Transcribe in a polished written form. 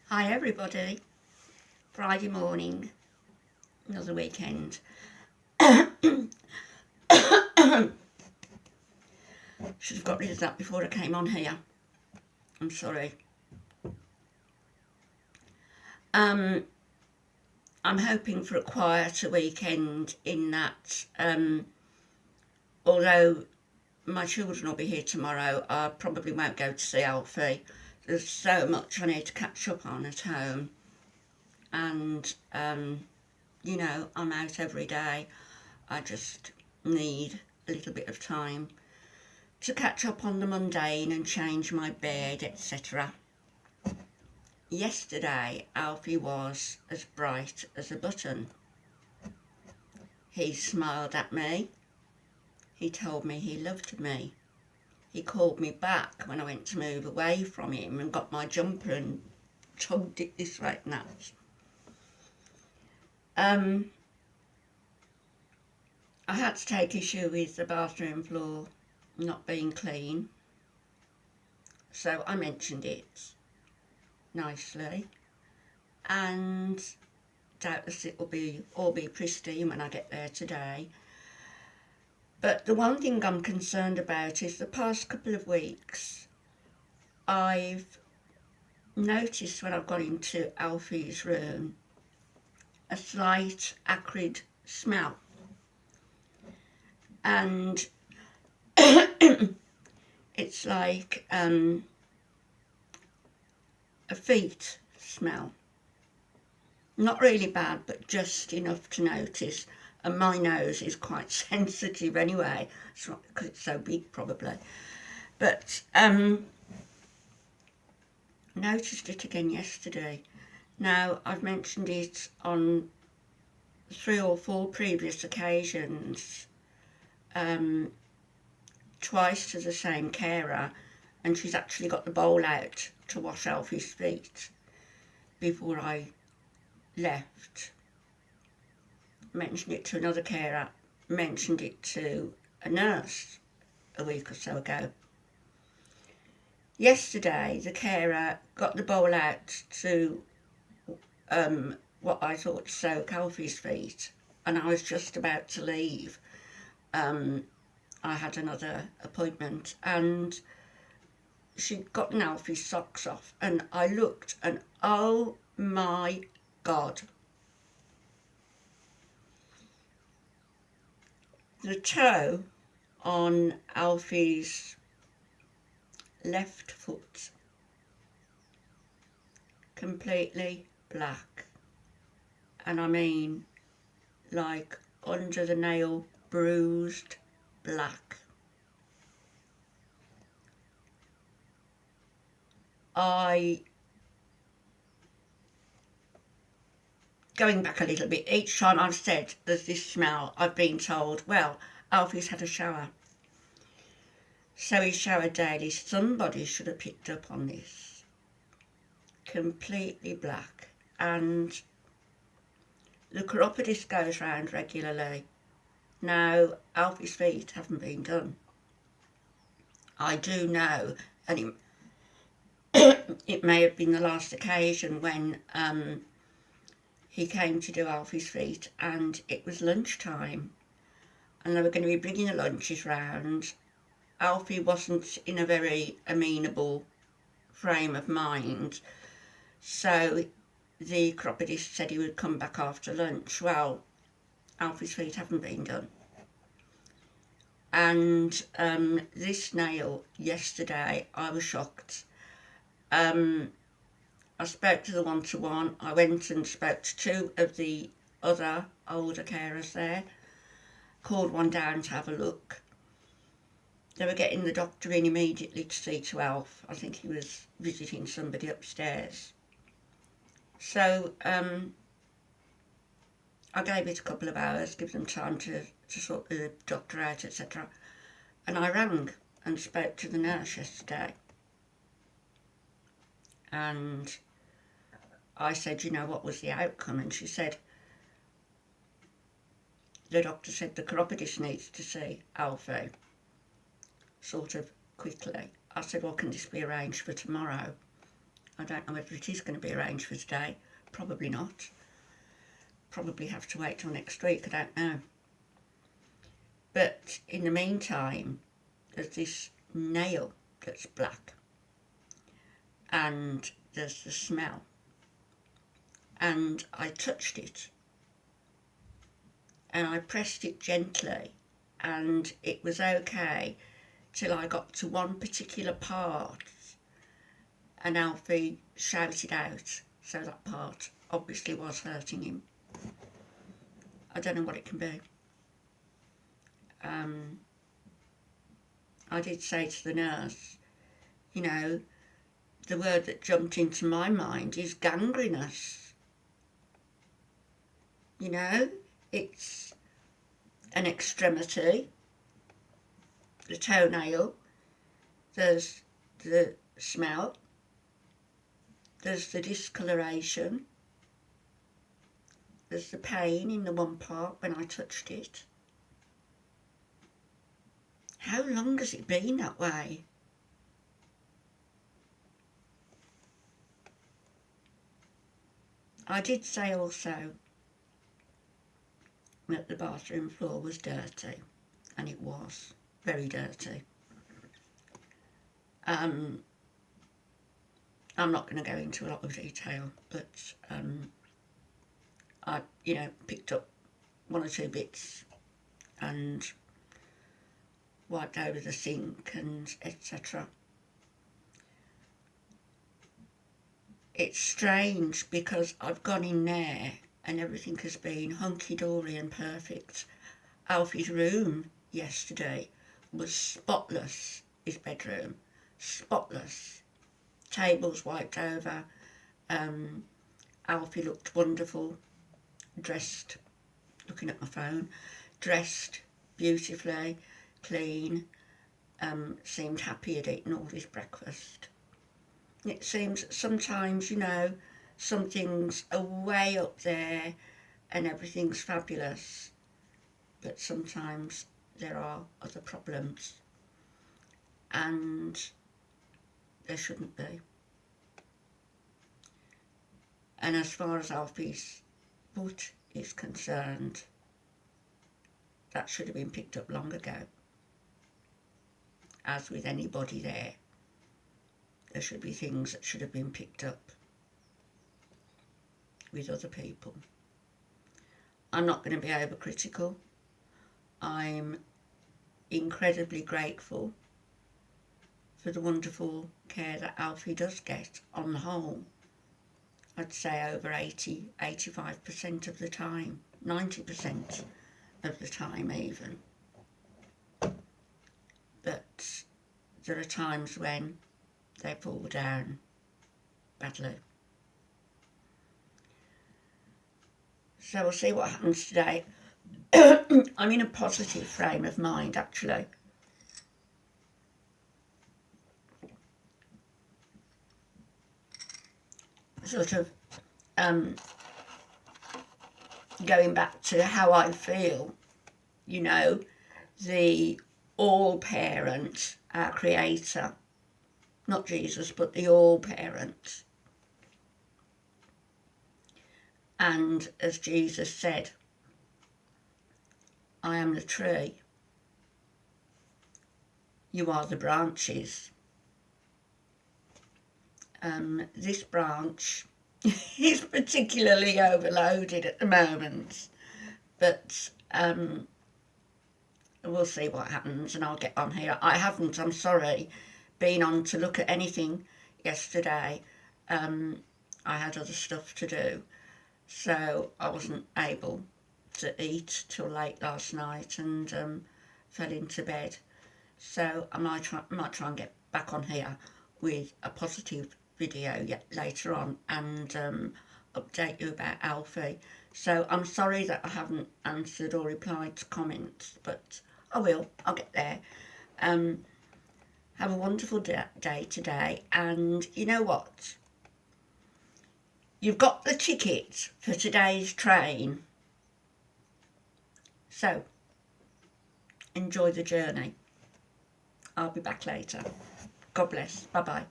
Hi everybody, Friday morning, another weekend. Should have got rid of that before I came on here. I'm sorry. I'm hoping for a quieter weekend in that, although my children will be here tomorrow, I probably won't go to see ALFIE. There's so much I need to catch up on at home. And, I'm out every day. I just need a little bit of time to catch up on the mundane and change my bed, etc. Yesterday, Alfie was as bright as a button. He smiled at me. He told me he loved me. He called me back when I went to move away from him and got my jumper and tugged it this way and that. I had to take issue with the bathroom floor not being clean, so I mentioned it nicely, and doubtless it will all be pristine when I get there today. But the one thing I'm concerned about is the past couple of weeks I've noticed when I've gone into Alfie's room a slight acrid smell, and it's like a feet smell. Not really bad, but just enough to notice. And my nose is quite sensitive anyway. It's not because it's so big, probably. But noticed it again yesterday. Now, I've mentioned it on 3 or 4 previous occasions, twice to the same carer, and she's actually got the bowl out to wash Alfie's feet before I left. Mentioned it to another carer, mentioned it to a nurse a week or so ago. Yesterday, the carer got the bowl out to what I thought to soak Alfie's feet, and I was just about to leave. I had another appointment, and she'd gotten Alfie's socks off, and I looked, and oh my God, the toe on Alfie's left foot completely black, and I mean like under the nail bruised black. Going back a little bit, each time I've said there's this smell, I've been told, well, Alfie's had a shower. So he showered daily. Somebody should have picked up on this. Completely black. And the chiropodist goes round regularly. Now, Alfie's feet haven't been done. I do know, and it may have been the last occasion when he came to do Alfie's feet, and it was lunchtime, and they were going to be bringing the lunches round. Alfie wasn't in a very amenable frame of mind, so the chiropodist said he would come back after lunch. Well, Alfie's feet haven't been done. And this nail yesterday, I was shocked. I spoke to the one-to-one. I went and spoke to 2 of the other older carers there, called one down to have a look. They were getting the doctor in immediately to see to Alf. I think he was visiting somebody upstairs. So I gave it a couple of hours, give them time to sort the doctor out, etc. And I rang and spoke to the nurse yesterday. And I said, what was the outcome? And she said, the doctor said the chiropodist needs to see Alfie, sort of quickly. I said, well, can this be arranged for tomorrow? I don't know whether it is going to be arranged for today. Probably not. Probably have to wait till next week, I don't know. But in the meantime, there's this nail that's black, and there's the smell. And I touched it, and I pressed it gently, and it was okay till I got to one particular part, and Alfie shouted out, so that part obviously was hurting him. I don't know what it can be. I did say to the nurse, you know, the word that jumped into my mind is gangrenous. You know, it's an extremity, the toenail, there's the smell, there's the discoloration, there's the pain in the one part when I touched it. How long has it been that way? I did say also that the bathroom floor was dirty, and it was very dirty. I'm not going to go into a lot of detail, but I, picked up one or two bits and wiped over the sink and etc. It's strange because I've gone in there and everything has been hunky-dory and perfect. Alfie's room yesterday was spotless, his bedroom, spotless. Tables wiped over, Alfie looked wonderful, dressed, looking at my phone, dressed beautifully, clean, seemed happy he'd eaten all his breakfast. It seems sometimes, something's way up there and everything's fabulous, but sometimes there are other problems, and there shouldn't be. And as far as Alfie's foot is concerned, that should have been picked up long ago. As with anybody there should be things that should have been picked up with other people. I'm not going to be overcritical. I'm incredibly grateful for the wonderful care that Alfie does get on the whole. I'd say over 85% of the time, 90% of the time even. But there are times when they fall down badly. So we'll see what happens today. I'm in a positive frame of mind, actually. Sort of going back to how I feel, the all-parent, our Creator, not Jesus, but the all-parent. And as Jesus said, I am the tree, you are the branches. This branch is particularly overloaded at the moment, but we'll see what happens and I'll get on here. I haven't, I'm sorry, been on to look at anything yesterday. I had other stuff to do, so I wasn't able to eat till late last night and fell into bed. So I might try and get back on here with a positive video later on and update you about Alfie. So I'm sorry that I haven't answered or replied to comments, but I will, I'll get there. Have a wonderful day today, and you know what? You've got the ticket for today's train, so enjoy the journey. I'll be back later. God bless. Bye-bye.